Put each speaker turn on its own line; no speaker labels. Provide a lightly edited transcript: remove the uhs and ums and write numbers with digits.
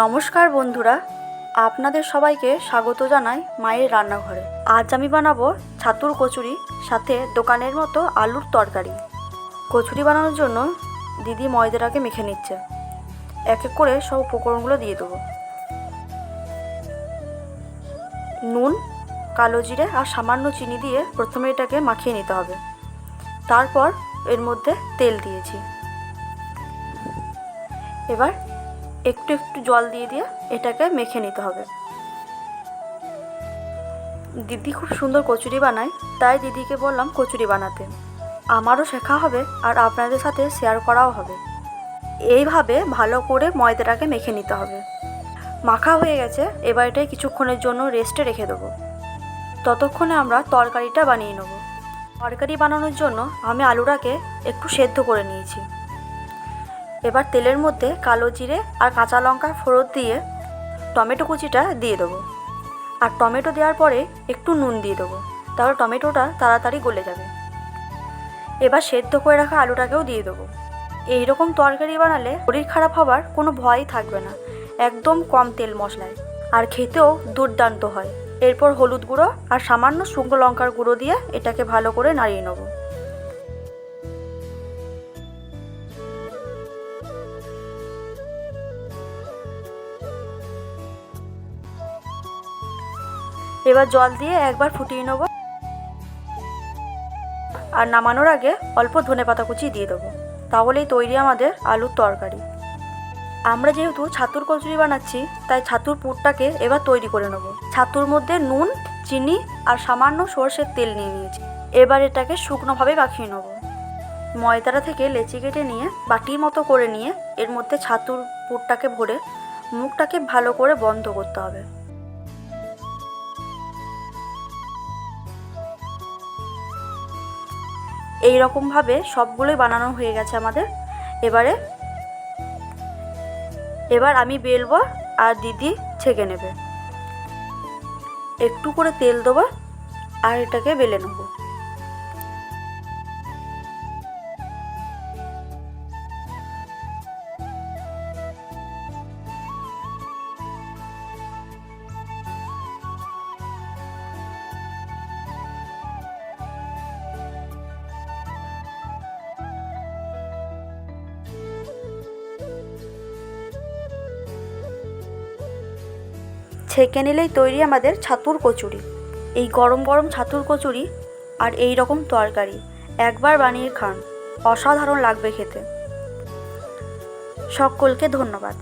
নমস্কার বন্ধুরা, আপনাদের সবাইকে স্বাগত জানাই মায়ের রান্নাঘরে। আজ আমি বানাবো ছাতুর কচুরি, সাথে দোকানের মতো আলুর তরকারি। কচুরি বানানোর জন্য দিদি ময়দাটাকে মেখে নিচ্ছে। এক এক করে সব উপকরণগুলো দিয়ে দেবো। নুন, কালো জিরে আর সামান্য চিনি দিয়ে প্রথমে এটাকে মাখিয়ে নিতে হবে। তারপর এর মধ্যে তেল দিয়েছি। এবার একটু একটু জল দিয়ে দিয়ে এটাকে মেখে নিতে হবে। দিদি খুব সুন্দর কচুরি বানায়, তাই দিদিকে বললাম কচুরি বানাতে। আমারও শেখা হবে আর আপনাদের সাথে শেয়ার করাও হবে। এইভাবে ভালো করে ময়দাটাকে মেখে নিতে হবে। মাখা হয়ে গেছে, এবার এটাই কিছুক্ষণের জন্য রেস্টে রেখে দেবো। ততক্ষণে আমরা তরকারিটা বানিয়ে নেব। তরকারি বানানোর জন্য আমি আলুটাকে একটু সেদ্ধ করে নিয়েছি। এবার তেলের মধ্যে কালো জিরে আর কাঁচা লঙ্কা ফোড়ন দিয়ে টমেটো কুচিটা দিয়ে দেবো। আর টমেটো দেওয়ার পরে একটু নুন দিয়ে দেবো, তাহলে টমেটোটা তাড়াতাড়ি গলে যাবে। এবার সেদ্ধ করে রাখা আলুটাকেও দিয়ে দেবো। এই রকম তরকারি বানালে শরীর খারাপ হবার কোনো ভয়ই থাকবে না, একদম কম তেল মশলায়, আর খেতেও দুর্দান্ত হয়। এরপর হলুদ গুঁড়ো আর সামান্য শুকনো লঙ্কার গুঁড়ো দিয়ে এটাকে ভালো করে নাড়িয়ে নেবো। এবার জল দিয়ে একবার ফুটিয়ে নেব, আর নামানোর আগে অল্প ধনেপাতা কুচি দিয়ে দেবো। তাহলেই তৈরি আমাদের আলুর তরকারি। আমরা যেহেতু ছাতুর কচুরি বানাচ্ছি, তাই ছাতুর পুরটাকে এবার তৈরি করে নেব। ছাতুর মধ্যে নুন, চিনি আর সামান্য সরষের তেল নিয়ে নিয়েছি। এবার এটাকে শুকনোভাবে মাখিয়ে নেব। ময়দাটা থেকে লেচি কেটে নিয়ে বাটির মতো করে নিয়ে এর মধ্যে ছাতুর পুরটাকে ভরে মুখটাকে ভালো করে বন্ধ করতে হবে। এই রকমভাবে সবগুলোই বানানো হয়ে গেছে আমাদের। এবার আমি বেলবো আর দিদি ছেঁকে নেবে। একটু করে তেল দেবো আর এটাকে বেলে নেব। ছেঁকে নিলেই তৈরি আমাদের ছাতুর কচুরি। এই গরম গরম ছাতুর কচুরি আর এই রকম তরকারি একবার বানিয়ে খান, অসাধারণ লাগবে খেতে। সকলকে ধন্যবাদ।